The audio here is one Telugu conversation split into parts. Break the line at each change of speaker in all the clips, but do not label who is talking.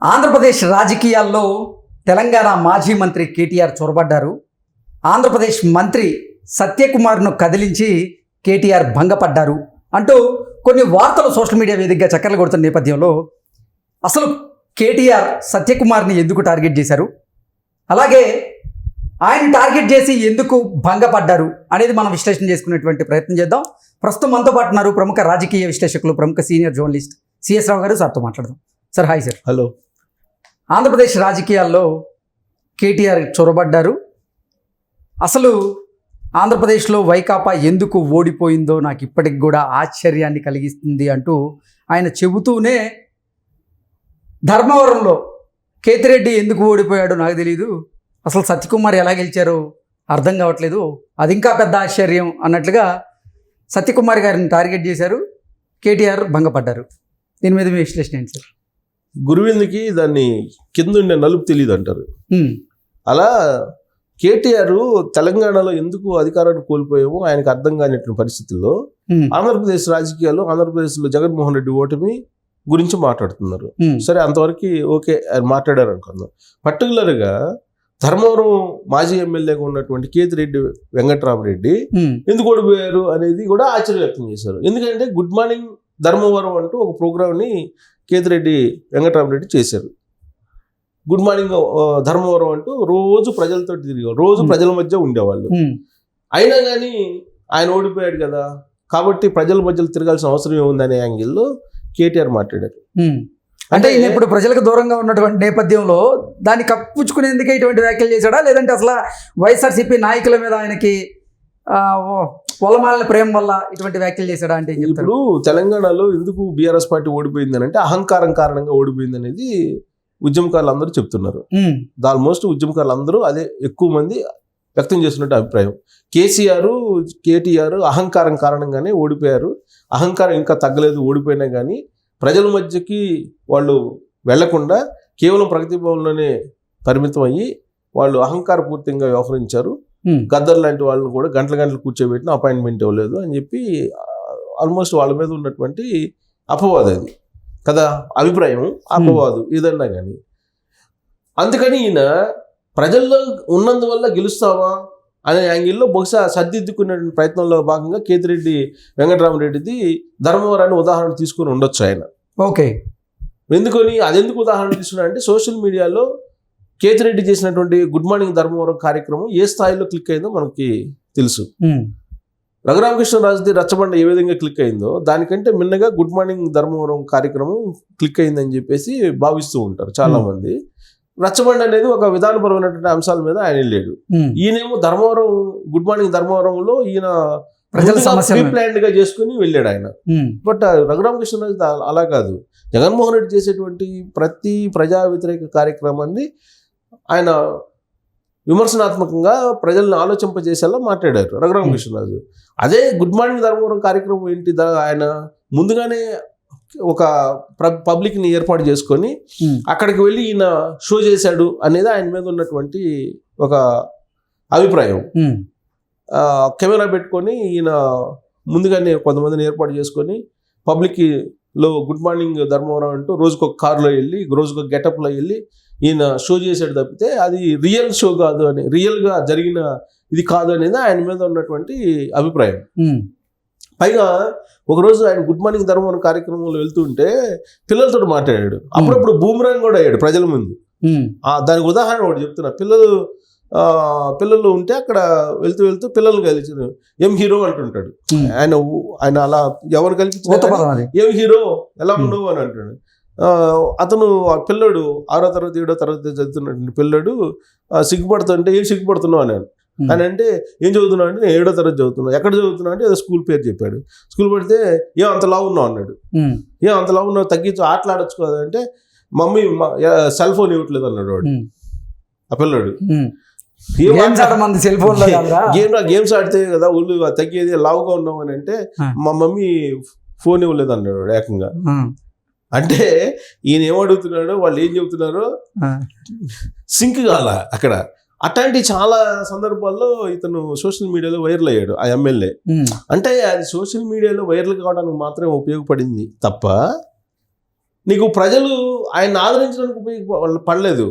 ఆంధ్రప్రదేశ్ రాజకీయాల్లో తెలంగాణ మాజీ మంత్రి కేటీఆర్ చొరబడ్డారు. ఆంధ్రప్రదేశ్ మంత్రి సత్యకుమార్ను కదిలించి కేటీఆర్ భంగపడ్డారు అంటూ కొన్ని వార్తలు సోషల్ మీడియా వేదికగా చక్కర్లు కొడుతున్న నేపథ్యంలో అసలు కేటీఆర్ సత్యకుమార్ని ఎందుకు టార్గెట్ చేశారు, అలాగే ఆయన టార్గెట్ చేసి ఎందుకు భంగపడ్డారు అనేది మనం విశ్లేషణ చేసుకునేటువంటి ప్రయత్నం చేద్దాం. ప్రస్తుతం మనతో పాటు ఉన్నారు ప్రముఖ రాజకీయ విశ్లేషకులు, ప్రముఖ సీనియర్ జర్నలిస్ట్ సిఎస్ రావు గారు. సార్తో మాట్లాడదాం. Sir hi sir.
Hello.
Andhra Pradesh రాజకీయాల్లో కేటీఆర్ చొరబడ్డారు. అసలు ఆంధ్రప్రదేశ్లో వైకాపా ఎందుకు ఓడిపోయిందో నాకు ఇప్పటికి కూడా ఆశ్చర్యాన్ని కలిగిస్తుంది అంటూ ఆయన చెబుతూనే ధర్మవరంలో కేతిరెడ్డి ఎందుకు ఓడిపోయాడో నాకు తెలియదు, అసలు సత్యకుమార్ ఎలా గెలిచారో అర్థం కావట్లేదు, అది ఇంకా పెద్ద ఆశ్చర్యం అన్నట్లుగా సత్యకుమార్ గారిని టార్గెట్ చేశారు. కేటీఆర్ భంగపడ్డారు. దీని మీద మీ విశ్లేషణ ఏంటి సార్?
గురువిందుకి దాన్ని కింద ఉండే నలుపు తెలియదు అంటారు. అలా కేటీఆర్ తెలంగాణలో ఎందుకు అధికారాన్ని కోల్పోయామో ఆయనకు అర్థం కానిటువంటి పరిస్థితుల్లో ఆంధ్రప్రదేశ్ రాజకీయాల్లో ఆంధ్రప్రదేశ్లో జగన్మోహన్ రెడ్డి ఓటమి గురించి మాట్లాడుతున్నారు. సరే, అంతవరకు ఓకే మాట్లాడారు అనుకుందాం. పర్టికులర్గా ధర్మవరం మాజీ ఎమ్మెల్యేగా ఉన్నటువంటి కేతిరెడ్డి వెంకట్రామరెడ్డి ఎందుకు ఓడిపోయారు అనేది కూడా ఆశ్చర్యం వ్యక్తం చేశారు. ఎందుకంటే గుడ్ మార్నింగ్ ధర్మవరం అంటూ ఒక ప్రోగ్రామ్ని కేతిరెడ్డి వెంకట్రామరెడ్డి చేశారు. గుడ్ మార్నింగ్ ధర్మవరం అంటూ రోజు ప్రజలతో తిరిగారు, రోజు ప్రజల మధ్య ఉండేవాళ్ళు. అయినా కానీ ఆయన ఓడిపోయాడు కదా, కాబట్టి ప్రజల మధ్యలో తిరగాల్సిన అవసరం ఏముందనే యాంగిల్లో కేటీఆర్ మాట్లాడారు.
అంటే ఈయన ఇప్పుడు ప్రజలకు దూరంగా ఉన్నటువంటి నేపథ్యంలో దాన్ని కప్పుచ్చుకునేందుకే ఇటువంటి వ్యాఖ్యలు చేశాడా, లేదంటే అసలు వైఎస్ఆర్సీపీ నాయకుల మీద ఆయనకి పొలమాలిన ప్రేమ వల్ల ఇటువంటి వ్యాఖ్యలు చేశాడా అంటే?
ఇప్పుడు తెలంగాణలో ఎందుకు బీఆర్ఎస్ పార్టీ ఓడిపోయిందని అంటే అహంకారం కారణంగా ఓడిపోయింది అనేది ఉద్యమకారులు అందరూ చెప్తున్నారు. ఆల్మోస్ట్ ఉద్యమకారులు అందరూ అదే ఎక్కువ మంది వ్యక్తం చేస్తున్నట్టు అభిప్రాయం. కేటీఆర్ అహంకారం కారణంగానే ఓడిపోయారు, అహంకారం ఇంకా తగ్గలేదు, ఓడిపోయినా కానీ ప్రజల మధ్యకి వాళ్ళు వెళ్లకుండా కేవలం ప్రగతి భవన్లోనే పరిమితం అయ్యి వాళ్ళు అహంకారపూర్తిగా వ్యవహరించారు. గద్దర్ లాంటి వాళ్ళని కూడా గంటలు కూర్చోబెట్టిన అపాయింట్మెంట్ ఇవ్వలేదు అని చెప్పి ఆల్మోస్ట్ వాళ్ళ మీద ఉన్నటువంటి అపవాదం అది కదా, అభిప్రాయం, అపవాదు ఏదన్నా కానీ. అందుకని ఈయన ప్రజల్లో ఉన్నందువల్ల గెలుస్తావా అనే యాంగిల్లో బహుశా సర్దిద్దుకునే ప్రయత్నంలో భాగంగా కేతిరెడ్డి వెంకటరామరెడ్డిది ధర్మవరాన్ని ఉదాహరణ తీసుకుని ఉండొచ్చు ఆయన.
ఓకే,
అదెందుకు ఉదాహరణ తీసుకున్నా అంటే సోషల్ మీడియాలో కేతిరెడ్డి చేసినటువంటి గుడ్ మార్నింగ్ ధర్మవరం కార్యక్రమం ఏ స్థాయిలో క్లిక్ అయిందో మనకి తెలుసు. రఘురామకృష్ణరాజుది రచ్చబండ ఏ విధంగా క్లిక్ అయిందో దానికంటే మిన్నగా గుడ్ మార్నింగ్ ధర్మవరం కార్యక్రమం క్లిక్ అయిందని చెప్పేసి భావిస్తూ ఉంటారు చాలా మంది. రచ్చబండ అనేది ఒక విధానపరమైనటువంటి అంశాల మీద ఆయన వెళ్ళాడు. ఈయనేమో ధర్మవరం గుడ్ మార్నింగ్ ధర్మవరంలో ఈయన ప్లాన్డ్ గా చేసుకుని వెళ్ళాడు ఆయన. బట్ రఘురామకృష్ణరాజు అలా కాదు. జగన్మోహన్ రెడ్డి చేసేటువంటి ప్రతి ప్రజా వ్యతిరేక కార్యక్రమాన్ని ఆయన విమర్శనాత్మకంగా ప్రజల్ని ఆలోచింపజేసేలా మాట్లాడారు రఘురామకృష్ణరాజు. అదే గుడ్ మార్నింగ్ ధర్మవరం కార్యక్రమం ఏంటి, ఆయన ముందుగానే ఒక పబ్లిక్ని ఏర్పాటు చేసుకొని అక్కడికి వెళ్ళి ఈయన షో చేశాడు అనేది ఆయన మీద ఉన్నటువంటి ఒక అభిప్రాయం. కెమెరా పెట్టుకొని ఈయన ముందుగానే కొంతమందిని ఏర్పాటు చేసుకొని పబ్లిక్లో గుడ్ మార్నింగ్ ధర్మవరం అంటూ రోజుకొక కారులో వెళ్ళి రోజుకొక గెటప్లో వెళ్ళి ఈయన షో చేశాడు తప్పితే అది రియల్ షో కాదు అని, రియల్గా జరిగిన ఇది కాదు అనేది ఆయన మీద ఉన్నటువంటి అభిప్రాయం. పైగా ఒకరోజు ఆయన గుడ్ మార్నింగ్ ధర్మవరం కార్యక్రమంలో వెళ్తుంటే పిల్లలతో మాట్లాడాడు. అప్పుడప్పుడు బూమరాంగ్ కూడా అయ్యాడు ప్రజల ముందు. దానికి ఉదాహరణ ఒకటి చెప్తున్నా. పిల్లలు ఉంటే అక్కడ వెళ్తూ పిల్లల్ని కలిసి ఏం హీరో అంటుంటాడు ఆయన అలా ఎవరు కలిపి ఏం హీరో ఎలా ఉండవు అని అంటాడు. అతను ఆ పిల్లడు 6వ తరగతి 7వ తరగతి చదువుతున్నటువంటి పిల్లడు సిగ్గుపడుతుంటే ఏం సిగ్గుపడుతున్నావు అని అంటే ఏం చదువుతున్నావు అంటే నేను 7వ తరగతి చదువుతున్నాను. ఎక్కడ చదువుతున్నావు అంటే ఏదో స్కూల్ పేరు చెప్పాడు. స్కూల్ పడితే ఏం అంత లావు ఉన్నావు అన్నాడు. ఏం అంత లావు ఉన్నావు, తగ్గించు, ఆటలాడచ్చు కదా అంటే మమ్మీ సెల్ ఫోన్ ఇవ్వట్లేదు అన్నాడు వాడు. ఆ పిల్లడు గేమ్స్ ఆడితే కదా ఒళ్ళు తగ్గేది, లావుగా ఉన్నావు అని అంటే మా మమ్మీ ఫోన్ ఇవ్వలేదు అన్నాడు వాడు ఏకంగా. అంటే ఈయన ఏమడుగుతున్నాడో వాళ్ళు ఏం చెబుతున్నారో సింక్ కాల అక్కడ. అట్లాంటి చాలా సందర్భాల్లో ఇతను సోషల్ మీడియాలో వైరల్ అయ్యాడు ఆ ఎమ్మెల్యే. అంటే అది సోషల్ మీడియాలో వైరల్ కావడానికి మాత్రమే ఉపయోగపడింది తప్ప నీకు ప్రజలు ఆయన ఆదరించడానికి పడలేదు.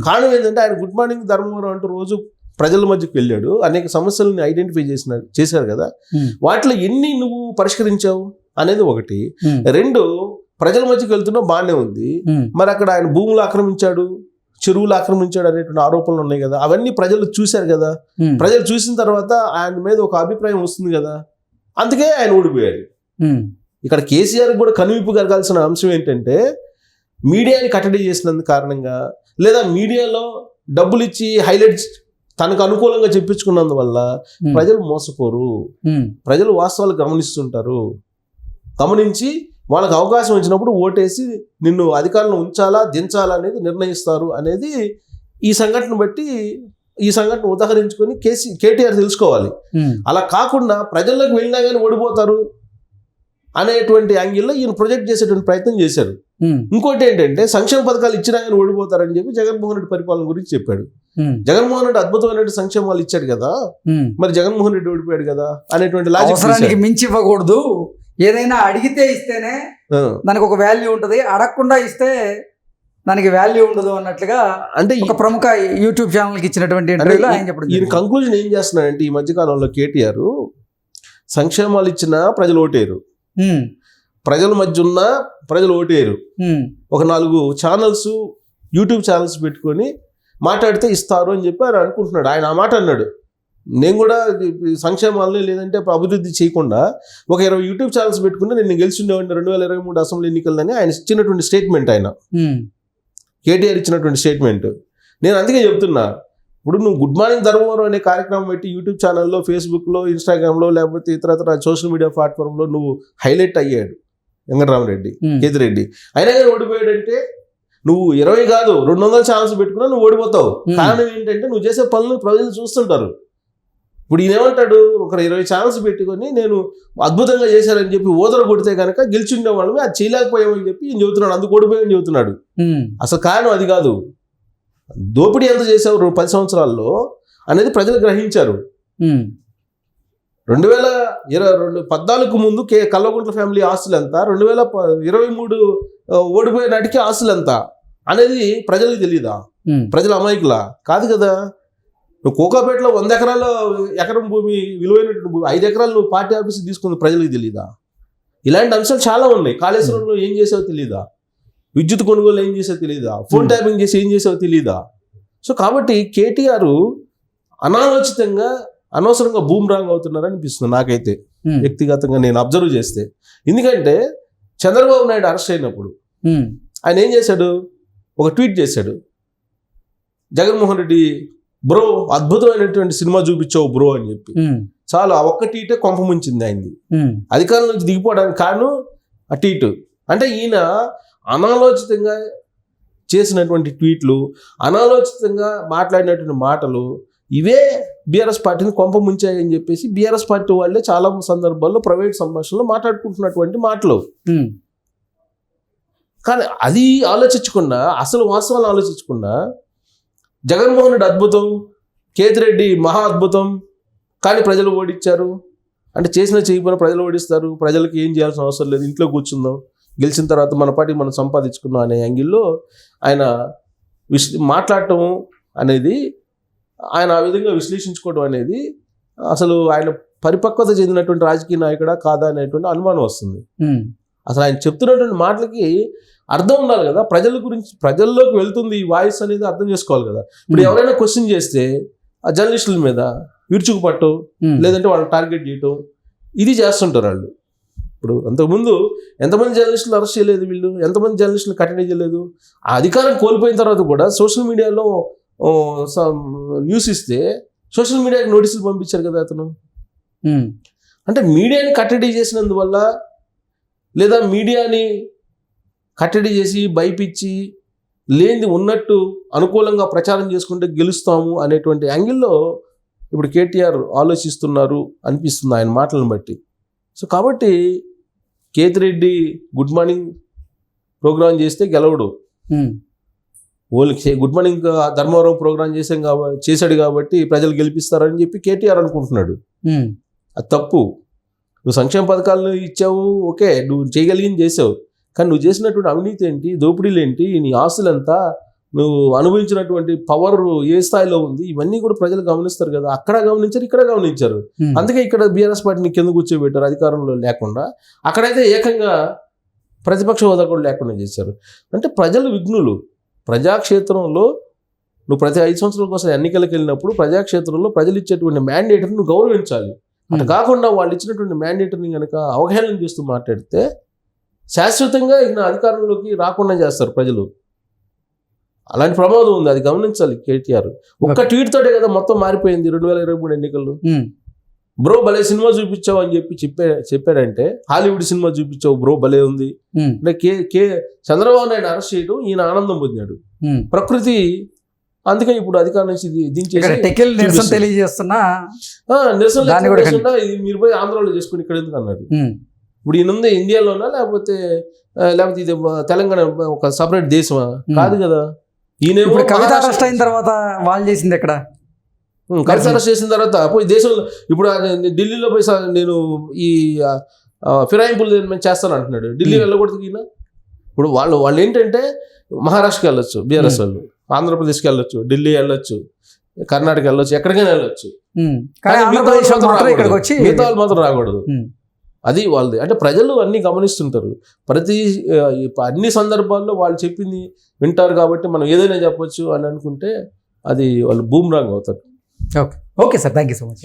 కారణం ఏంటంటే ఆయన గుడ్ మార్నింగ్ ధర్మవరం అంటూ రోజు ప్రజల మధ్యకి వెళ్ళాడు, అనేక సమస్యలను ఐడెంటిఫై చేశారు కదా, వాటిలో ఎన్ని నువ్వు పరిష్కరించావు అనేది ఒకటి. రెండు, ప్రజల మధ్యకి వెళ్తున్నా బాగానే ఉంది, మరి అక్కడ ఆయన భూములు ఆక్రమించాడు, చెరువులు ఆక్రమించాడు అనేటువంటి ఆరోపణలు ఉన్నాయి కదా, అవన్నీ ప్రజలు చూశారు కదా. ప్రజలు చూసిన తర్వాత ఆయన మీద ఒక అభిప్రాయం వస్తుంది కదా, అందుకే ఆయన ఓడిపోయాడు. ఇక్కడ కేసీఆర్ కూడా కనువిప్పు కలగాల్సిన అంశం ఏంటంటే మీడియాని కట్టడి చేసినందుకు కారణంగా, లేదా మీడియాలో డబ్బులు ఇచ్చి హైలైట్స్ తనకు అనుకూలంగా చెప్పించుకున్నందువల్ల ప్రజలు మోసపోరు. ప్రజలు వాస్తవాలు గమనిస్తుంటారు, గమనించి వాళ్ళకి అవకాశం వచ్చినప్పుడు ఓటేసి నిన్ను అధికారంలో ఉంచాలా దించాలా అనేది నిర్ణయిస్తారు అనేది ఈ సంఘటన బట్టి, ఈ సంఘటన ఉదాహరించుకొని కేటీఆర్ తెలుసుకోవాలి. అలా కాకుండా ప్రజల్లోకి వెళ్ళినా కానీ ఓడిపోతారు అనేటువంటి యాంగిల్లో ఈయన ప్రొజెక్ట్ చేసేటువంటి ప్రయత్నం చేశారు. ఇంకోటి ఏంటంటే సంక్షేమ పథకాలు ఇచ్చినా కానీ ఓడిపోతారని చెప్పి జగన్మోహన్ రెడ్డి పరిపాలన గురించి చెప్పాడు. జగన్మోహన్ రెడ్డి అద్భుతమైన సంక్షేమాలు ఇచ్చాడు కదా, మరి జగన్మోహన్ రెడ్డి ఓడిపోయాడు కదా అనేటువంటి
లాజిక్ మించి ఇవ్వకూడదు, ఏదైనా అడిగితే ఇస్తేనే దానికి ఒక వాల్యూ ఉంటుంది, అడగకుండా ఇస్తే దానికి వాల్యూ ఉండదు అన్నట్లుగా అంటే ఒక ప్రముఖ యూట్యూబ్ ఛానల్కి ఇచ్చినటువంటి ఇంటర్వ్యూలో ఆయన చెప్పడం.
ఈయన కంక్లూజన్ ఏం చేస్తున్నాడంటే ఈ మధ్యకాలంలో కేటీఆర్ సంక్షేమాలు ఇచ్చినా ప్రజలు ఓటేరు, ప్రజల మధ్య ఉన్న ప్రజలు ఓటేరు, ఒక 4 ఛానల్స్ యూట్యూబ్ ఛానల్స్ పెట్టుకొని మాట్లాడితే ఇస్తారు అని చెప్పి ఆయన అనుకుంటున్నాడు. ఆయన ఆ మాట అన్నాడు, నేను కూడా సంక్షేమాలని లేదంటే అభివృద్ధి చేయకుండా ఒక 20 యూట్యూబ్ ఛానల్స్ పెట్టుకుంటే నేను గెలిచిండేవాడిని 2023 అసెంబ్లీ ఎన్నికలని ఆయన ఇచ్చినటువంటి స్టేట్మెంట్, ఆయన కేటీఆర్ ఇచ్చినటువంటి స్టేట్మెంట్. నేను అందుకే చెప్తున్నా, ఇప్పుడు నువ్వు గుడ్ మార్నింగ్ ధర్మవరం అనే కార్యక్రమం పెట్టి యూట్యూబ్ ఛానల్లో, ఫేస్బుక్లో, ఇన్స్టాగ్రామ్లో లేకపోతే ఇతర సోషల్ మీడియా ప్లాట్ఫామ్లో నువ్వు హైలైట్ అయ్యాడు వెంకటరామరెడ్డి, కేతిరెడ్డి, అయినా కానీ ఓడిపోయాడంటే నువ్వు 20 కాదు 200 ఛానల్స్ పెట్టుకున్నా నువ్వు ఓడిపోతావు. కారణం ఏంటంటే నువ్వు చేసే పనులు ప్రజలు చూస్తుంటారు. ఇప్పుడు ఈయన ఏమంటాడు, ఒక 20 ఛానల్స్ పెట్టుకొని నేను అద్భుతంగా చేశారని చెప్పి ఓదర కొడితే కనుక గెలిచిండేవాళ్ళని అది చేయలేకపోయామని చెప్పి ఈయన చెబుతున్నాడు, అందుకు ఓడిపోయామని చెబుతున్నాడు. అసలు కారణం అది కాదు, దోపిడీ ఎంత చేసావు 10 సంవత్సరాల్లో అనేది ప్రజలు గ్రహించారు. 2014 ముందు కల్వకుంట్ల ఫ్యామిలీ ఆస్తులు ఎంత, 2023 ఓడిపోయే నాటికి ఆస్తులు ఎంత అనేది ప్రజలకు తెలియదా? ప్రజల అమాయకులా? కాదు కదా. నువ్వు కోకాపేటలో 100 ఎకరాల ఎకరం భూమి విలువైనటువంటి భూమి 5 ఎకరాలు నువ్వు పార్టీ ఆఫీస్ తీసుకుంది ప్రజలకు తెలియదా? ఇలాంటి అంశాలు చాలా ఉన్నాయి. కాళేశ్వరంలో ఏం చేసావో తెలియదా? విద్యుత్ కొనుగోలు ఏం చేసావో తెలియదా? ఫోన్ ట్యాపింగ్ చేసి ఏం చేసావో తెలియదా? సో కాబట్టి కేటీఆర్ అనాలోచితంగా అనవసరంగా బూమ్రాంగ్ అవుతున్నారని అనిపిస్తుంది నాకైతే, వ్యక్తిగతంగా నేను అబ్జర్వ్ చేస్తే. ఎందుకంటే చంద్రబాబు నాయుడు అరెస్ట్ అయినప్పుడు ఆయన ఏం చేశాడు, ఒక ట్వీట్ చేశాడు, జగన్మోహన్ రెడ్డి బ్రో అద్భుతమైనటువంటి సినిమా చూపించావు బ్రో అని చెప్పి. చాలు ఆ ఒక్క ట్వీటే కొంప ముంచింది ఆయనది. అధికారం నుంచి దిగిపోవడానికి కారణం ఆ ట్వీట్. అంటే ఈయన అనాలోచితంగా చేసినటువంటి ట్వీట్లు, అనాలోచితంగా మాట్లాడినటువంటి మాటలు ఇవే బీఆర్ఎస్ పార్టీని కొంప ముంచాయని చెప్పేసి బీఆర్ఎస్ పార్టీ వాళ్ళే చాలా సందర్భాల్లో ప్రైవేట్ సంభాషణలో మాట్లాడుకుంటున్నటువంటి మాటలు. కానీ అది ఆలోచించకుండా, అసలు వాస్తవాలు ఆలోచించకుండా జగన్మోహన్ రెడ్డి అద్భుతం, కేతిరెడ్డి మహా అద్భుతం, కానీ ప్రజలు ఓడించారు అంటే చేసిన చేయకపోయినా ప్రజలు ఓడిస్తారు, ప్రజలకు ఏం చేయాల్సిన అవసరం లేదు, ఇంట్లో కూర్చుందాం, గెలిచిన తర్వాత మన పార్టీ మనం సంపాదించుకున్నాం అనే యాంగిల్లో ఆయన మాట్లాడటం అనేది, ఆయన ఆ విధంగా విశ్లేషించుకోవడం అనేది అసలు ఆయన పరిపక్వత చెందినటువంటి రాజకీయ నాయకుడా కాదా అనేటువంటి అనుమానం వస్తుంది. అసలు ఆయన చెప్తున్నటువంటి మాటలకి అర్థం ఉండాలి కదా, ప్రజల గురించి ప్రజల్లోకి వెళ్తుంది ఈ వాయిస్ అనేది అర్థం చేసుకోవాలి కదా. ఇప్పుడు ఎవరైనా క్వశ్చన్ చేస్తే ఆ జర్నలిస్టుల మీద విరుచుకుపట్టం, లేదంటే వాళ్ళని టార్గెట్ చేయటం, ఇది చేస్తుంటారు వాళ్ళు. ఇప్పుడు అంతకుముందు ఎంతమంది జర్నలిస్టులు అరెస్ట్ చేయలేదు వీళ్ళు, ఎంతమంది జర్నలిస్టులు కట్టడి చేయలేదు. ఆ అధికారం కోల్పోయిన తర్వాత కూడా సోషల్ మీడియాలో న్యూస్ ఇస్తే సోషల్ మీడియాకి నోటీసులు పంపించారు కదా అతను. అంటే మీడియాని కట్టడి చేసినందువల్ల, లేదా మీడియాని కట్టడి చేసి భయపించి లేనిది ఉన్నట్టు అనుకూలంగా ప్రచారం చేసుకుంటే గెలుస్తాము అనేటువంటి యాంగిల్లో ఇప్పుడు కేటీఆర్ ఆలోచిస్తున్నారు అనిపిస్తుంది ఆయన మాటలను బట్టి. సో కాబట్టి కేతిరెడ్డి గుడ్ మార్నింగ్ ప్రోగ్రాం చేస్తే గెలవడు, only good morning Dharmavaram program చేశాడు కాబట్టి ప్రజలు గెలిపిస్తారని చెప్పి కేటీఆర్ అనుకుంటున్నాడు. అది తప్పు. నువ్వు సంక్షేమ పథకాలను ఇచ్చావు, ఓకే, నువ్వు చేయగలిగింది చేసావు, కానీ నువ్వు చేసినటువంటి అవినీతి ఏంటి, దోపిడీలు ఏంటి, నీ ఆస్తులు ఎంత, నువ్వు అనుభవించినటువంటి పవర్ ఏ స్థాయిలో ఉంది, ఇవన్నీ కూడా ప్రజలు గమనిస్తారు కదా. అక్కడ గమనించారు, ఇక్కడ గమనించారు. అందుకే ఇక్కడ బీఆర్ఎస్ పార్టీని కింద కూర్చోబెట్టారు అధికారంలో లేకుండా. అక్కడైతే ఏకంగా ప్రతిపక్ష హోదా కూడా లేకుండా చేశారు. అంటే ప్రజలు విఘ్నులు. ప్రజాక్షేత్రంలో నువ్వు ప్రతి 5 సంవత్సరాల కోసం ఎన్నికలకు వెళ్ళినప్పుడు ప్రజాక్షేత్రంలో ప్రజలు ఇచ్చేటువంటి మ్యాండేట్ని నువ్వు గౌరవించాలి. అటు కాకుండా వాళ్ళు ఇచ్చినటువంటి మ్యాండేట్ని కనుక అవహేళన చేస్తూ మాట్లాడితే శాశ్వతంగా ఇక అధికారంలోకి రాకుండా చేస్తారు ప్రజలు. అలాంటి ప్రమాదం ఉంది, అది గమనించాలి కేటీఆర్. ఒక్క ట్వీట్ తోటే కదా మొత్తం మారిపోయింది 2023 ఎన్నికల్లో. బ్రో భలే సినిమా చూపించావు అని చెప్పాడంటే, హాలీవుడ్ సినిమా చూపించావు బ్రో భలే ఉంది అంటే చంద్రబాబు నాయుడు అరెస్ట్ చేయడం ఈయన ఆనందం పొందాడు. ప్రకృతి అందుకే ఇప్పుడు అధికారం నుంచి
నిరసన తెలియజేస్తున్నా
ఇది మీరు పోయి ఆంధ్రాలో చేసుకుని ఇక్కడ ఎందుకు అన్నాడు. ఇప్పుడు ఈయన ఉంది ఇండియాలోనా లేకపోతే ఇది తెలంగాణ ఒక సపరేట్ దేశమా? కాదు కదా. ఈయన
కవిత అరెస్ట్ అయిన తర్వాత వాళ్ళు చేసింది ఎక్కడ?
కవిత అరెస్ట్ చేసిన తర్వాత పోయి దేశంలో ఇప్పుడు ఢిల్లీలో పోయి నేను ఈ ఫిరాయింపులు నేను చేస్తాను అంటున్నాడు. ఢిల్లీ వెళ్ళకూడదు ఈయన. ఇప్పుడు వాళ్ళు ఏంటంటే మహారాష్ట్రకి వెళ్ళొచ్చు బీఆర్ఎస్ వాళ్ళు, ఆంధ్రప్రదేశ్కి వెళ్ళొచ్చు, ఢిల్లీ వెళ్ళొచ్చు, కర్ణాటక వెళ్ళొచ్చు, ఎక్కడికైనా వెళ్ళొచ్చు. మిగతా వాళ్ళు మాత్రం రాకూడదు. అది వాళ్ళది. అంటే ప్రజలు అన్ని గమనిస్తుంటారు. అన్ని సందర్భాల్లో వాళ్ళు చెప్పింది వింటారు కాబట్టి మనం ఏదైనా చెప్పొచ్చు అని అనుకుంటే అది వాళ్ళు బూమ్రాంగ్ అవుతారు.
Okay sir, thank you so much.